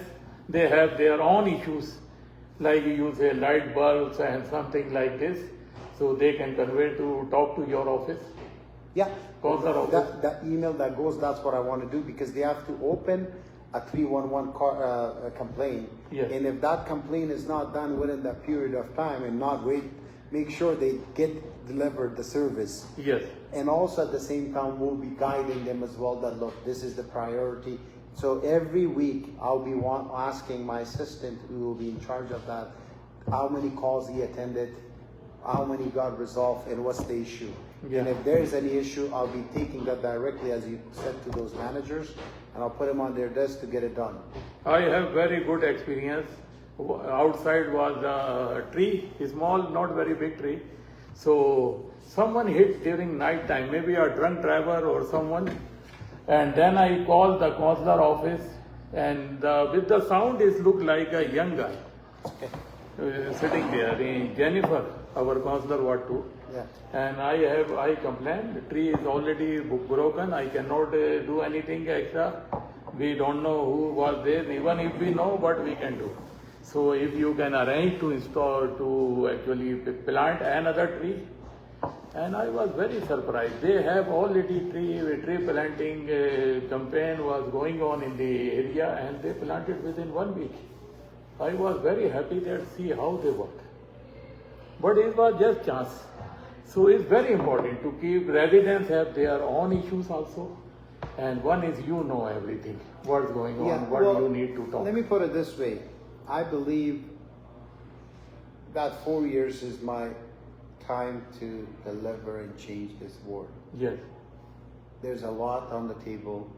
They have their own issues, like you say light bulbs and something like this. So they can convey to talk to your office. Yeah, Councillor office. that email that goes, that's what I want to do, because they have to open a 311 complaint. Yes. And if that complaint is not done within that period of time and not wait make sure they get delivered the service. Yes. And also at the same time, we'll be guiding them as well that, look, this is the priority. So every week, I'll be asking my assistant, who will be in charge of that, how many calls he attended, how many got resolved, and what's the issue. Yeah. And if there's any issue, I'll be taking that directly, as you said, to those managers, and I'll put them on their desk to get it done. I have very good experience. Outside was a tree, a small, not very big tree. So someone hit during night time, maybe a drunk driver or someone. And then I called the councillor office, and with the sound it looked like a young guy sitting there. Jennifer, our councillor, what to? Yeah. And I complained, the tree is already broken, I cannot do anything extra. We don't know who was there, even if we know what we can do. So if you can arrange to install, to actually plant another tree. And I was very surprised. They have already tree planting campaign was going on in the area, and they planted within 1 week. I was very happy that see how they work. But it was just chance. So it's very important to keep residents have their own issues also. And one is you know everything, what's going on, what you need to talk. Let me put it this way. I believe that 4 years is my time to deliver and change this ward. Yes. There's a lot on the table.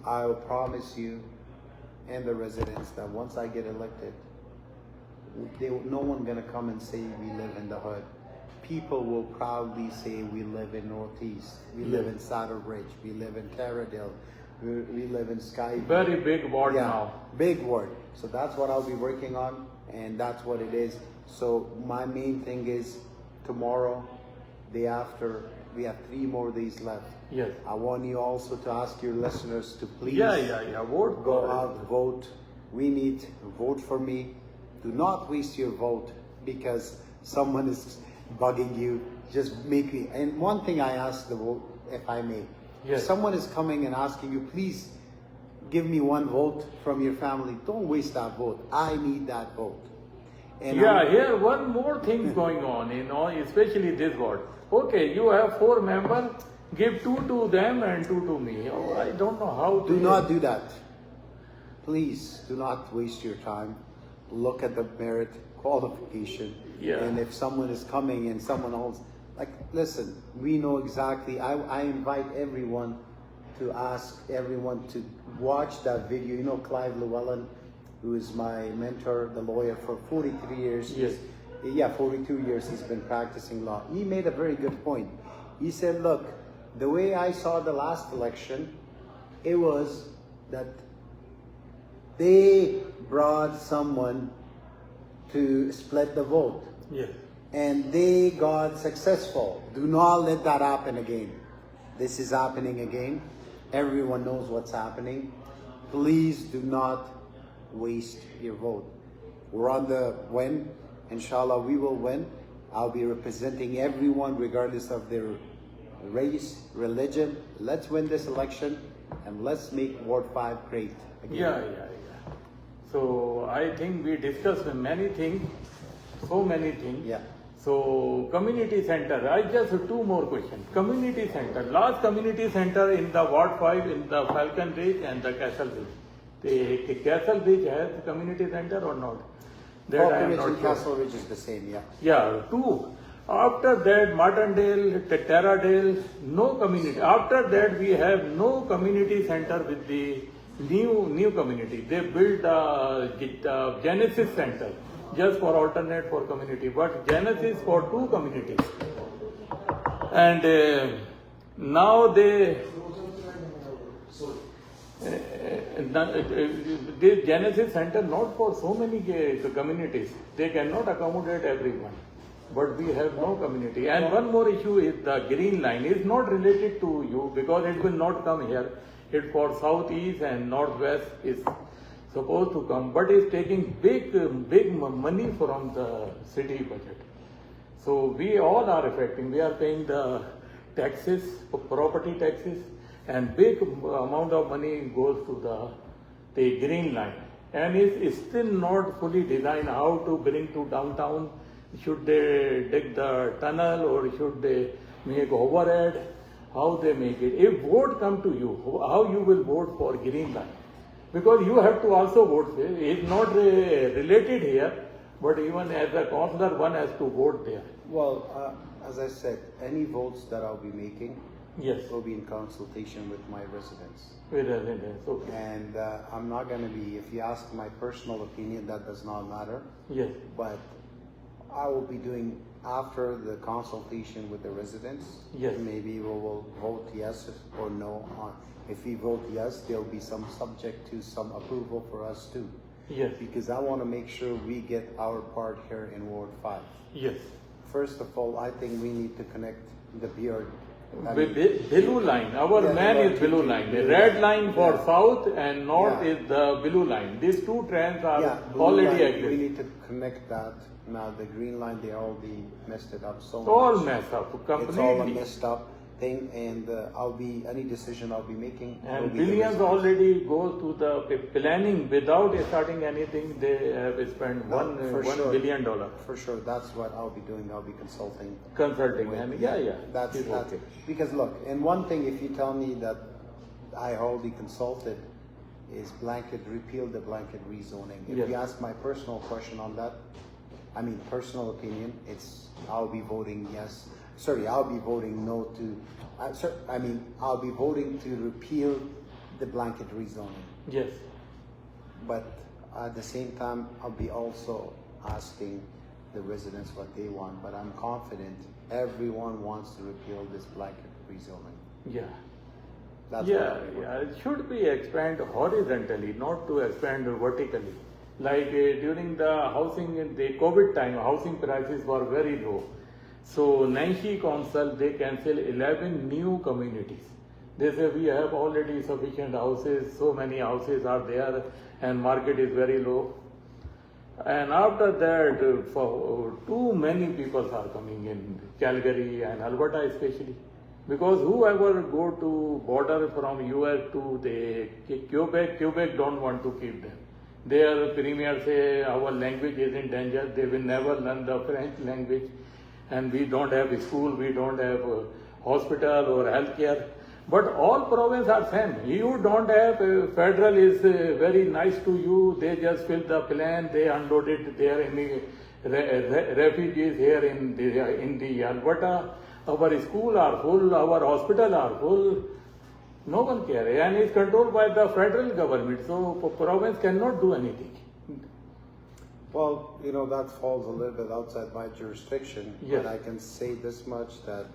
I'll promise you and the residents that once I get elected, no one gonna come and say we live in the hood. People will proudly say we live in Northeast, we live in Saddle Ridge, we live in Taradale, we live in Skyview. Very big ward now. Big ward. So that's what I'll be working on, and that's what it is. So my main thing is tomorrow, day after, we have 3 more days left. Yes. I want you also to ask your listeners to please vote. go out, vote. We need to vote for me. Do not waste your vote because someone is bugging you. Just make me. And one thing I ask the vote, if I may. Yes. If someone is coming and asking you, please give me 1 vote from your family. Don't waste that vote. I need that vote. And here one more thing going on, especially this ward. Okay, you have 4 members, give 2 to them and 2 to me. Oh, I don't know how to. Do not do that. Please do not waste your time. Look at the merit, qualification. Yeah. And if someone is coming and someone else, listen, we know exactly. I invite everyone to ask everyone to watch that video. You know Clive Llewellyn, who is my mentor, the lawyer for 43 years. Yes. 42 years he's been practicing law. He made a very good point. He said, look, the way I saw the last election, it was that they brought someone to split the vote. Yes. And they got successful. Do not let that happen again. This is happening again. Everyone knows what's happening. Please do not waste your vote. We're on the win. Inshallah, we will win. I'll be representing everyone regardless of their race, religion. Let's win this election and let's make Ward 5 great again. So I think we discussed many things, so many things. Yeah. So community center, I just 2 more questions. Community center, last community center in the Ward 5 in the Falcon Ridge and the Castle Ridge. The Castle Ridge has community center or not? Falcon Ridge and Castle Ridge is the same, yeah. Yeah, 2. After that, Martindale, Taradale, no community. After that, we have no community center with the new community. They built a Genesis Center just for alternate for community, but Genesis for 2 communities. And now they this Genesis Center not for so many communities. They cannot accommodate everyone. But we have no community. And one more issue is the green line. It's not related to you because it will not come here. It for southeast and northwest is supposed to come, but it's taking big money from the city budget. So we all are affecting. We are paying the taxes, property taxes, and big amount of money goes to the green line. And it's still not fully designed how to bring to downtown should they dig the tunnel or should they make overhead? How they make it? If vote come to you, how you will vote for green line? Because you have to also vote. It's not related here, but even as a councillor, one has to vote there. Well, as I said, any votes that I'll be making Yes, will be in consultation with my residents. with residents. Okay. And I'm not going to be, if you ask my personal opinion, that does not matter. Yes, But I will be doing, after the consultation with the residents, Yes. maybe we will vote yes or no. If we vote yes, there'll be some subject to some approval for us too. yes, Because I want to make sure we get our part here in Ward 5. yes. First of all, I think we need to connect the beard. Blue line. Our Yeah, man is blue line. The red line for Yeah. south and north Yeah. is the blue line. These two trains are Blue already line, we exist. need to connect that. Now the green line, they already messed it up so All much. messed up It's all a completely. messed up thing, and any decision I'll be making. will And be the billions residents. already go to the planning without starting anything. They have spent No, $1 for sure. billion For sure, that's what I'll be doing. I'll be consulting. consulting. with- And yeah, That's it's that's okay. Because look, and one thing, if you tell me that I already consulted, is blanket repeal the blanket rezoning. If Yes. you ask my personal question on that, I mean personal opinion, I'll be voting yes. Sorry, I'll be voting no to. I'll be voting to repeal the blanket rezoning. Yes, But at the same time, I'll be also asking the residents what they want. But I'm confident everyone wants to repeal this blanket rezoning. yeah. That's Yeah, what I want. yeah, it should be expand horizontally, not to expand vertically. Like during the housing in the COVID time, housing prices were very low. So Nanshi Council, they cancel 11 new communities. They say we have already sufficient houses, so many houses are there and market is very low. And after that, for too many people are coming in Calgary and Alberta especially. Because whoever go to border from US to the Quebec don't want to keep them. Their premier say our language is in danger, they will never learn the French language and we don't have school, we don't have hospital or healthcare. But all provinces are same. You don't have, federal is very nice to you, they just fill the plan, they unloaded their refugees here in the Alberta. Our school are full, our hospital are full. No one cares, and it's controlled by the federal government. So province cannot do anything. Well, that falls a little bit outside my jurisdiction. Yes. But I can say this much, that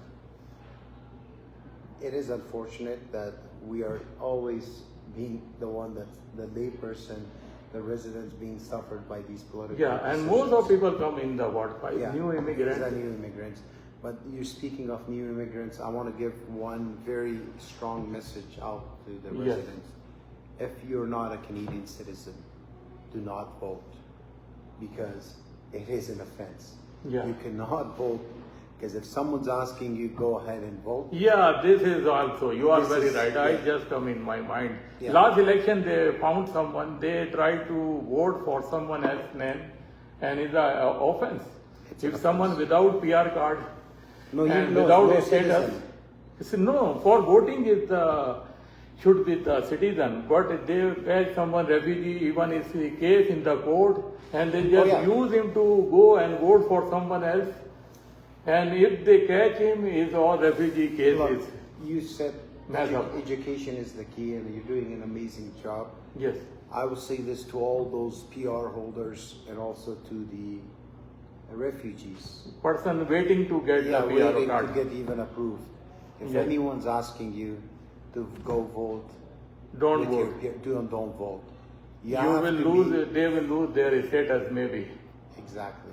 it is unfortunate that we are always being the one that the layperson, the residents being suffered by these political Yeah, and decisions. most of people come in the Ward 5, Yeah, new immigrants. these are new immigrants. But you're speaking of new immigrants, I want to give one very strong message out to the Yes. residents. If you're not a Canadian citizen, do not vote, because it is an offense. Yeah. You cannot vote, because if someone's asking you, go ahead and vote. Yeah, this is also, you are This very is- right. I yeah. just come in my mind. Yeah. Last election, they found someone, they tried to vote for someone else's name, and it's an offense. It's an If someone without PR card No, and no, without no a status, citizen. no, for voting is should be the citizen, but they catch someone refugee, even if the case in the court, and they just yeah. use him to go and vote for someone else. And if they catch him, is all refugee cases. Look, you said Mess up. education is the key, and you're doing an amazing job. Yes, I will say this to all those PR holders and also to the refugees. person waiting to get the PR Waiting card. to get even approved. If Yeah. anyone's asking you to go vote, Don't with your vote. peer- don't vote. You have will to lose. be- They will lose their status maybe. Exactly.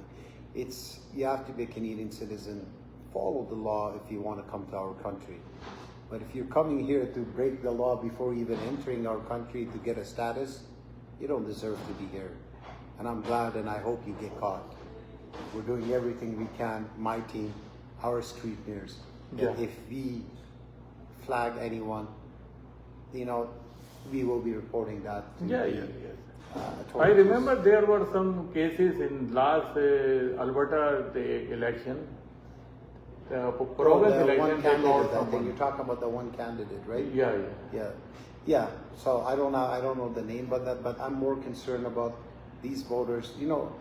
You have to be a Canadian citizen. Follow the law if you want to come to our country. But if you're coming here to break the law before even entering our country to get a status, you don't deserve to be here. And I'm glad, and I hope you get caught. We're doing everything we can, my team, our street mayors. Yeah. And if we flag anyone, we will be reporting that to Yeah, the yeah, yes. I remember there were some cases in last Alberta election, the province the election. one They candidate, lost I think someone. you're talking about the one candidate, right? Yeah. So I don't know the name, but I'm more concerned about these voters. You know,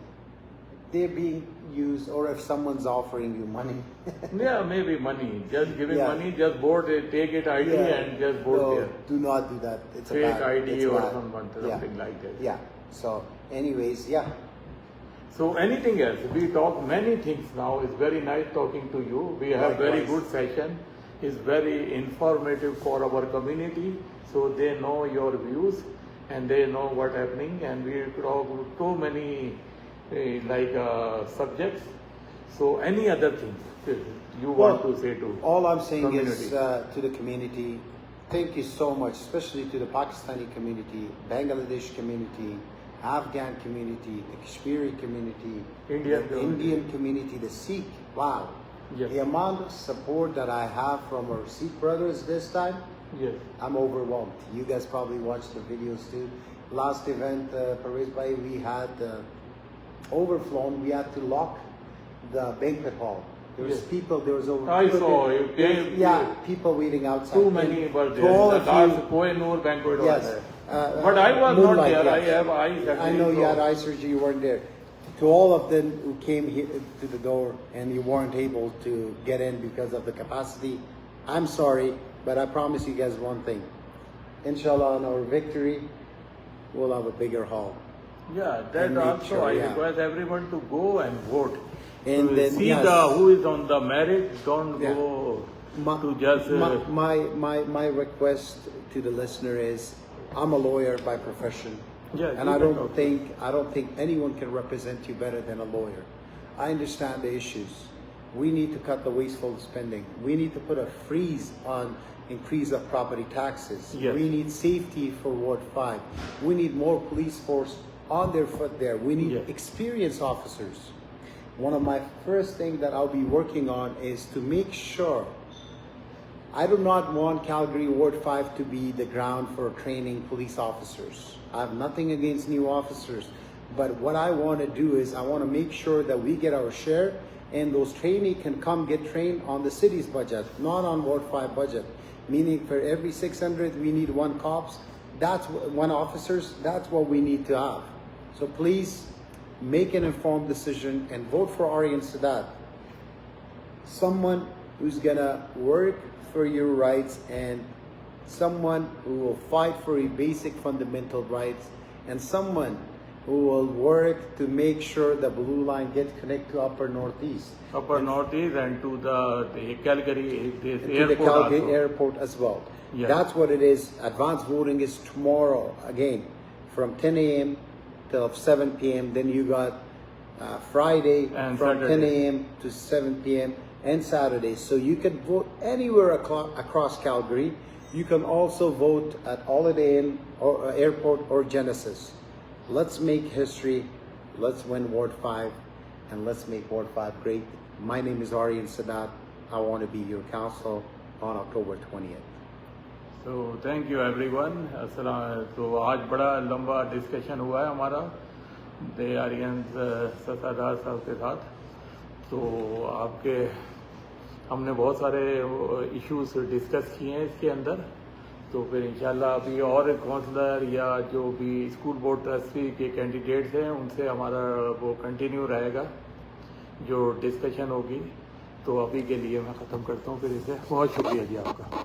they're being used, or if someone's offering you money. Yeah, maybe money. Just giving Yeah. money, just vote, take it ID and just vote No, there. do not do that. It's Fake a bad, ID it's or bad. something like that. Yeah. So, anyways, yeah. So anything else? We talk many things now. It's very nice talking to you. We have very good session. It's very informative for our community. So they know your views and they know what's happening. And we talk too many subjects. So any other things you want to say to all I'm saying community? is to the community, thank you so much, especially to the Pakistani community, Bangladesh community, Afghan community, the Kashmiri community, Indian community, the Sikh. Wow. Yes. The amount of support that I have from our Sikh brothers this time, Yes. I'm overwhelmed. You guys probably watched the videos too. Last event, Parvez Bhai, we had overflown. We had to lock the banquet hall. There was people. There was over. I saw you. People waiting outside. Too many were there. To all The of last you, Koh-i-Noor banquet yes. was there. But I was not Moonlight, there. yes. I have eye surgery. I know you had eye surgery. You weren't there. To all of them who came here to the door and you weren't able to get in because of the capacity, I'm sorry, but I promise you guys one thing. Inshallah, on our victory, we'll have a bigger hall. Yeah, that And make also sure, I yeah. request everyone to go and vote. And to then, see yes. who is on the merit, don't Yeah. go My, to just... my request to the listener is, I'm a lawyer by profession, and I don't think anyone can represent you better than a lawyer. I understand the issues. We need to cut the wasteful spending. We need to put a freeze on increase of property taxes. Yes. We need safety for Ward 5. We need more police force on their foot there. We need experienced officers. One of my first things that I'll be working on is to make sure I do not want Calgary Ward 5 to be the ground for training police officers. I have nothing against new officers, but what I want to do is I want to make sure that we get our share and those trainees can come get trained on the city's budget, not on Ward 5 budget. Meaning for every 600 we need one cops, that's one officers, that's what we need to have. So please make an informed decision and vote for Aryan Sadaat. Someone who's gonna work for your rights and someone who will fight for your basic fundamental rights and someone who will work to make sure the blue line gets connected to Upper Northeast. Northeast and to the Calgary this To airport the Calgary also. airport as well. Yeah. That's what it is. Advanced voting is tomorrow again from 10 a.m. till 7 p.m. Then you got Friday And from Saturday. 10 a.m. to 7 p.m. and Saturday. So you can vote anywhere across Calgary. You can also vote at Holiday Inn or Airport or Genesis. Let's make history. Let's win Ward 5 and let's make Ward 5 great. My name is Aryan Sadaat. I want to be your counsel on October 20th. So thank you everyone. तो आज बड़ा लंबा discussion हुआ है हमारा आर्यन सदात साहब के साथ. तो आपके हमने बहुत सारे इश्यूज डिस्कस किए हैं इसके अंदर. तो फिर इंशाल्लाह अभी और काउंसलर या जो भी स्कूल बोर्ड ट्रस्टी के कैंडिडेट्स हैं उनसे हमारा वो कंटिन्यू रहेगा जो डिस्कशन होगी. तो अभी के लिए मैं ख़त्म करता हूँ फिर इसे. बहुत शुक्रिया जी आपका.